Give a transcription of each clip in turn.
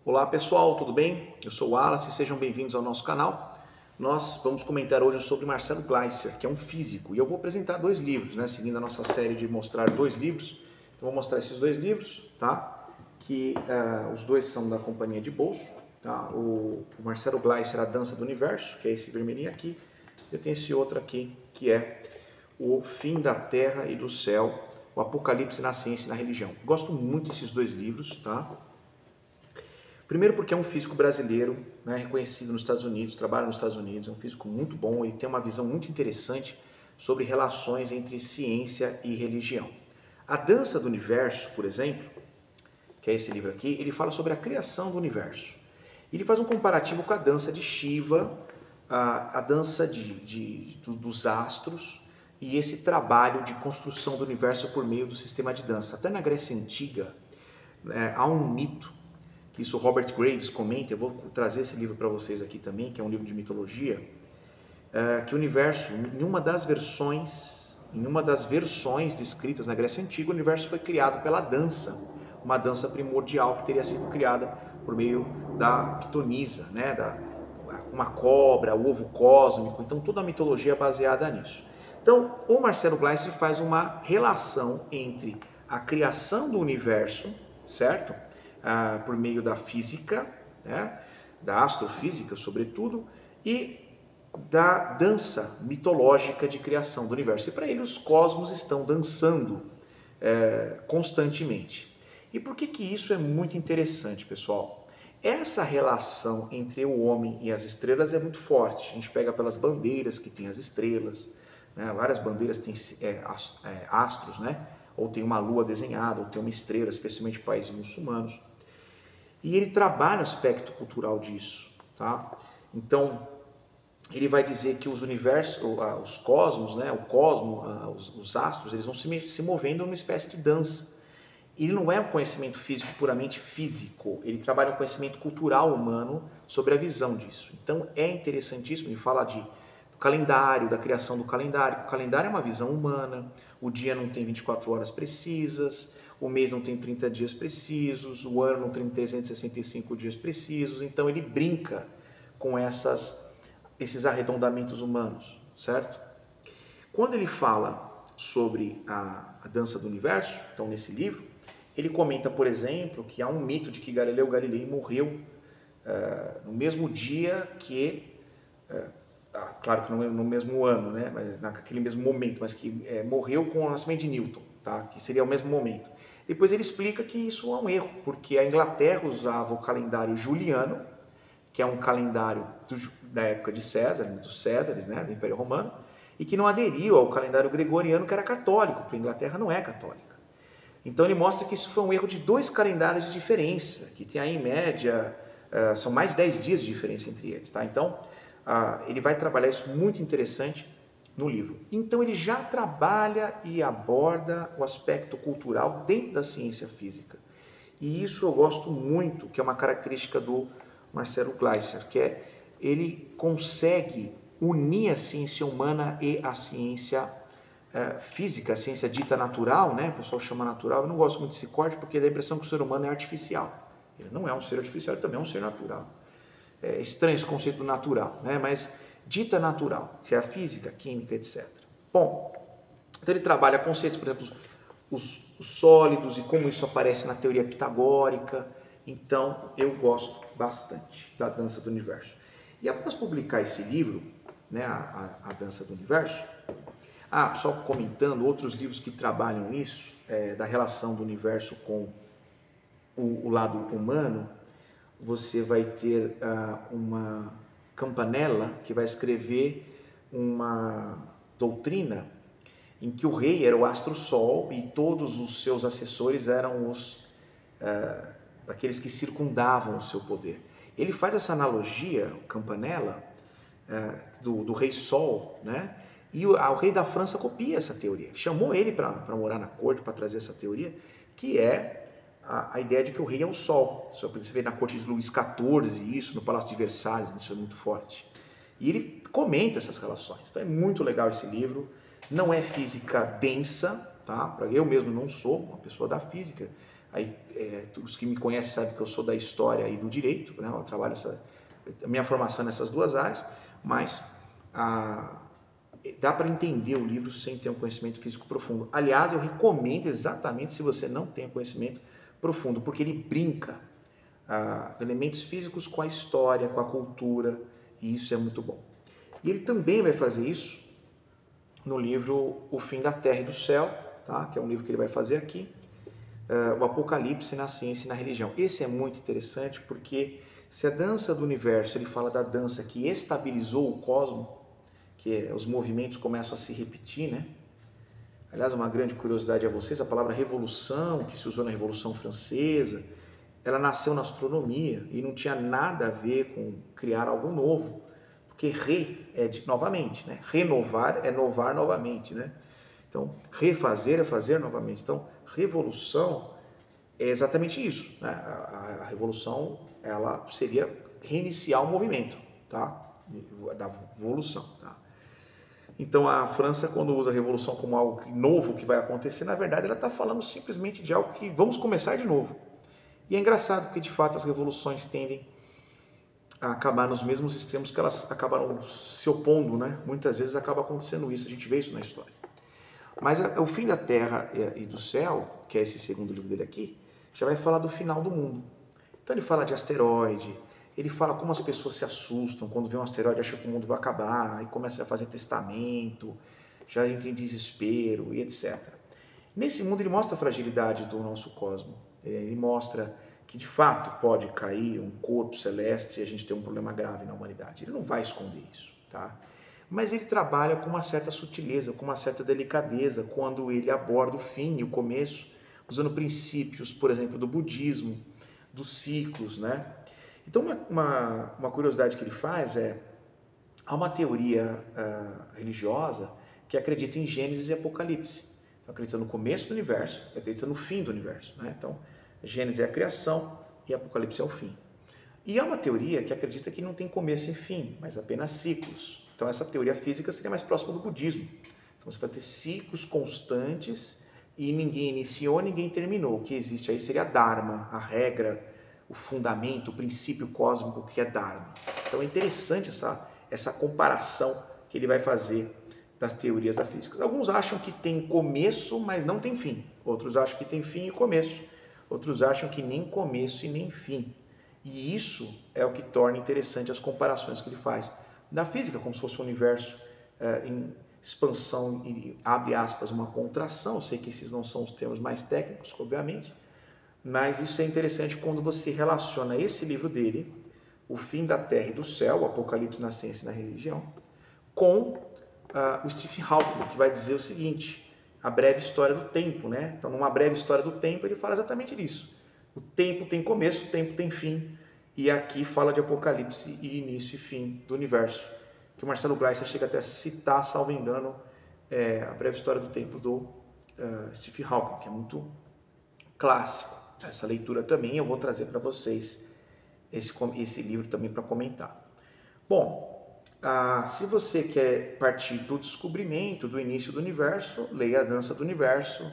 Olá pessoal, tudo bem? Eu sou o Wallace e sejam bem-vindos ao nosso canal. Nós vamos comentar hoje sobre Marcelo Gleiser, que é um físico, e eu vou apresentar dois livros, né? Seguindo a nossa série de mostrar dois livros. Então vou mostrar esses dois livros, tá? Que os dois são da Companhia de Bolso, tá? O Marcelo Gleiser, A Dança do Universo, que é esse vermelhinho aqui. Eu tenho esse outro aqui, que é O Fim da Terra e do Céu, o Apocalipse na Ciência e na Religião. Gosto muito desses dois livros, tá? Primeiro porque é um físico brasileiro, né, reconhecido nos Estados Unidos, trabalha nos Estados Unidos, é um físico muito bom, ele tem uma visão muito interessante sobre relações entre ciência e religião. A Dança do Universo, por exemplo, que é esse livro aqui, ele fala sobre a criação do universo. Ele faz um comparativo com a dança de Shiva, a dança dos astros e esse trabalho de construção do universo por meio do sistema de dança. Até na Grécia Antiga, há um mito que isso Robert Graves comenta, eu vou trazer esse livro para vocês aqui também, que é um livro de mitologia, que o universo, em uma das versões descritas na Grécia Antiga, o universo foi criado pela dança, uma dança primordial que teria sido criada por meio da pitonisa, né, uma cobra, o ovo cósmico, então toda a mitologia é baseada nisso. Então, o Marcelo Gleiser faz uma relação entre a criação do universo, certo? Por meio da física, né? Da astrofísica, sobretudo, e da dança mitológica de criação do universo. E para ele os cosmos estão dançando constantemente. E por que isso é muito interessante, pessoal? Essa relação entre o homem e as estrelas é muito forte. A gente pega pelas bandeiras que tem as estrelas, né? Várias bandeiras têm astros, né? Ou tem uma lua desenhada, ou tem uma estrela, especialmente em países muçulmanos. E ele trabalha o aspecto cultural disso, tá? Então, ele vai dizer que os universos, os cosmos, né? O cosmo, os astros, eles vão se movendo numa espécie de dança. Ele não é um conhecimento físico puramente físico, ele trabalha um conhecimento cultural humano sobre a visão disso. Então, é interessantíssimo, ele fala do calendário, da criação do calendário. O calendário é uma visão humana, o dia não tem 24 horas precisas, o mês não tem 30 dias precisos, o ano não tem 365 dias precisos, então ele brinca com esses arredondamentos humanos, certo? Quando ele fala sobre a dança do universo, então nesse livro, ele comenta, por exemplo, que há um mito de que Galileu Galilei morreu no mesmo dia que, claro que não é no mesmo ano, né, mas naquele mesmo momento, mas que morreu com o nascimento de Newton, tá? Que seria o mesmo momento. Depois ele explica que isso é um erro, porque a Inglaterra usava o calendário juliano, que é um calendário da época de César, dos Césares, né, do Império Romano, e que não aderiu ao calendário gregoriano, que era católico, porque a Inglaterra não é católica. Então ele mostra que isso foi um erro de dois calendários de diferença, que tem aí em média, são mais de 10 dias de diferença entre eles, tá? Então ele vai trabalhar isso muito interessante no livro. Então ele já trabalha e aborda o aspecto cultural dentro da ciência física. E isso eu gosto muito, que é uma característica do Marcelo Gleiser, que é ele consegue unir a ciência humana e a ciência física, a ciência dita natural, né? O pessoal chama natural. Eu não gosto muito desse corte porque dá a impressão que o ser humano é artificial. Ele não é um ser artificial, ele também é um ser natural. É estranho esse conceito do natural, né? Mas dita natural, que é a física, a química, etc. Bom, então ele trabalha conceitos, por exemplo, os sólidos e como isso aparece na teoria pitagórica. Então, eu gosto bastante da Dança do Universo. E após publicar esse livro, né, a Dança do Universo, só comentando, outros livros que trabalham nisso, da relação do universo com o lado humano, você vai ter uma Campanella, que vai escrever uma doutrina em que o rei era o astro-sol e todos os seus assessores eram aqueles que circundavam o seu poder. Ele faz essa analogia, o Campanella, do rei Sol, né? E o rei da França copia essa teoria. Chamou ele para morar na corte, para trazer essa teoria, que é a ideia de que o rei é o sol. Você vê na corte de Luís XIV isso, no Palácio de Versalhes, isso é muito forte. E ele comenta essas relações. Então é muito legal esse livro. Não é física densa, tá? Eu mesmo não sou uma pessoa da física. Aí, os que me conhecem sabem que eu sou da história e do direito, né? Eu trabalho a minha formação nessas duas áreas, mas dá para entender o livro sem ter um conhecimento físico profundo. Aliás, eu recomendo exatamente se você não tem conhecimento profundo, porque ele brinca elementos físicos com a história, com a cultura, e isso é muito bom. E ele também vai fazer isso no livro O Fim da Terra e do Céu, tá? Que é um livro que ele vai fazer aqui, o Apocalipse na Ciência e na Religião. Esse é muito interessante porque se a dança do universo, ele fala da dança que estabilizou o cosmos, que os movimentos começam a se repetir, né? Aliás, uma grande curiosidade a vocês, a palavra revolução, que se usou na Revolução Francesa, ela nasceu na astronomia e não tinha nada a ver com criar algo novo, porque novamente, né? Renovar é novar novamente, né? Então, refazer é fazer novamente. Então, revolução é exatamente isso, né? A revolução, ela seria reiniciar o movimento, tá? Da evolução, tá? Então, a França, quando usa a revolução como algo novo que vai acontecer, na verdade, ela está falando simplesmente de algo que vamos começar de novo. E é engraçado porque, de fato, as revoluções tendem a acabar nos mesmos extremos que elas acabaram se opondo, né? Muitas vezes acaba acontecendo isso, a gente vê isso na história. Mas o Fim da Terra e do Céu, que é esse segundo livro dele aqui, já vai falar do final do mundo. Então ele fala de asteroide, ele fala como as pessoas se assustam quando vê um asteroide, acham que o mundo vai acabar, e começa a fazer testamento, já entra em desespero e etc. Nesse mundo ele mostra a fragilidade do nosso cosmos. Ele mostra que de fato pode cair um corpo celeste e a gente ter um problema grave na humanidade. Ele não vai esconder isso, tá? Mas ele trabalha com uma certa sutileza, com uma certa delicadeza, quando ele aborda o fim e o começo, usando princípios, por exemplo, do budismo, dos ciclos, né? Então, uma curiosidade que ele faz há uma teoria religiosa que acredita em Gênesis e Apocalipse. Então, acredita no começo do universo e acredita no fim do universo, né? Então, Gênesis é a criação e Apocalipse é o fim. E há uma teoria que acredita que não tem começo e fim, mas apenas ciclos. Então, essa teoria física seria mais próxima do budismo. Então, você vai ter ciclos constantes e ninguém iniciou, ninguém terminou. O que existe aí seria Dharma, a regra, o fundamento, o princípio cósmico que é Dharma. Então, é interessante essa comparação que ele vai fazer das teorias da física. Alguns acham que tem começo, mas não tem fim. Outros acham que tem fim e começo. Outros acham que nem começo e nem fim. E isso é o que torna interessante as comparações que ele faz da física, como se fosse um universo em expansão e, abre aspas, uma contração. Eu sei que esses não são os termos mais técnicos, obviamente, mas isso é interessante quando você relaciona esse livro dele, O Fim da Terra e do Céu, o Apocalipse na Ciência e na Religião, com o Stephen Hawking, que vai dizer o seguinte, a breve história do tempo, né? Então, numa breve história do tempo, ele fala exatamente isso. O tempo tem começo, o tempo tem fim, e aqui fala de Apocalipse e início e fim do universo, que o Marcelo Gleiser chega até a citar, salvo engano, a breve história do tempo do Stephen Hawking, que é muito clássico. Essa leitura também eu vou trazer para vocês, esse livro também para comentar. Bom, se você quer partir do descobrimento, do início do universo, leia A Dança do Universo.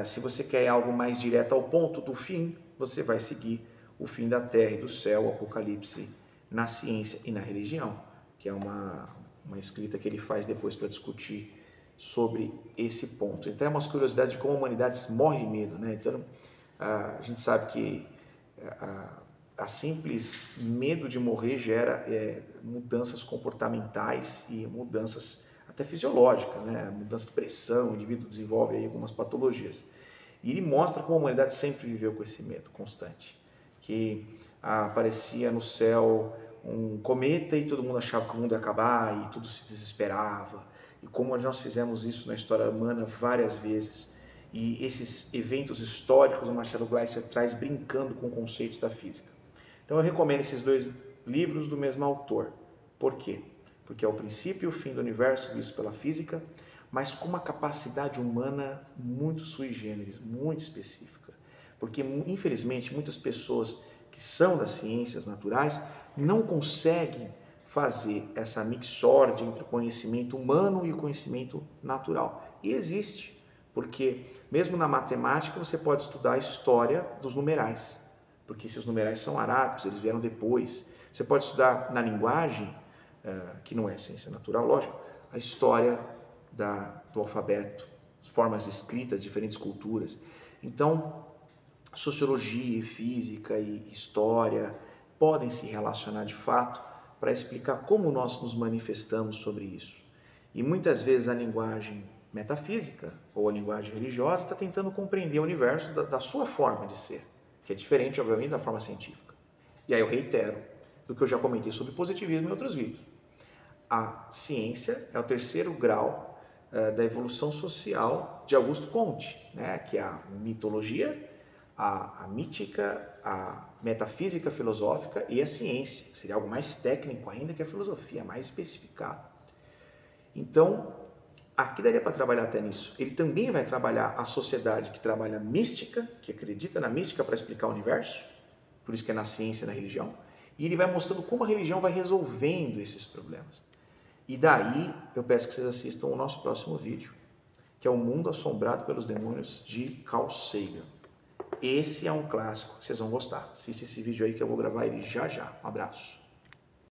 Se você quer algo mais direto ao ponto do fim, você vai seguir O Fim da Terra e do Céu, o Apocalipse na Ciência e na Religião, que é uma escrita que ele faz depois para discutir sobre esse ponto. Então é umas curiosidades de como a humanidade morre de medo, né? Então a gente sabe que a simples medo de morrer gera mudanças comportamentais e mudanças até fisiológicas, né? Mudança de pressão, o indivíduo desenvolve aí algumas patologias. E ele mostra como a humanidade sempre viveu com esse medo constante, que aparecia no céu um cometa e todo mundo achava que o mundo ia acabar e tudo se desesperava. E como nós fizemos isso na história humana várias vezes. E esses eventos históricos o Marcelo Gleiser traz brincando com conceitos da física. Então eu recomendo esses dois livros do mesmo autor. Por quê? Porque é o princípio e o fim do universo visto pela física, mas com uma capacidade humana muito sui generis, muito específica. Porque, infelizmente, muitas pessoas que são das ciências naturais não conseguem fazer essa mixórdia entre o conhecimento humano e o conhecimento natural. E existe, Porque mesmo na matemática você pode estudar a história dos numerais, porque esses numerais são arábicos, eles vieram depois. Você pode estudar na linguagem, que não é ciência natural, lógico, a história do alfabeto, formas escritas, diferentes culturas. Então, sociologia, física e história podem se relacionar de fato para explicar como nós nos manifestamos sobre isso. E muitas vezes a linguagem metafísica ou a linguagem religiosa está tentando compreender o universo da sua forma de ser, que é diferente, obviamente, da forma científica. E aí eu reitero do que eu já comentei sobre positivismo em outros vídeos. A ciência é o terceiro grau da evolução social de Augusto Comte, né? Que é a mitologia, a mítica, a metafísica filosófica e a ciência, que seria algo mais técnico ainda que a filosofia, mais especificado. Então, aqui daria para trabalhar até nisso. Ele também vai trabalhar a sociedade que trabalha mística, que acredita na mística para explicar o universo, por isso que é na ciência e na religião, e ele vai mostrando como a religião vai resolvendo esses problemas. E daí eu peço que vocês assistam o nosso próximo vídeo, que é O Mundo Assombrado pelos Demônios, de Carl Sagan. Esse é um clássico que vocês vão gostar. Assiste esse vídeo aí que eu vou gravar ele já já. Um abraço.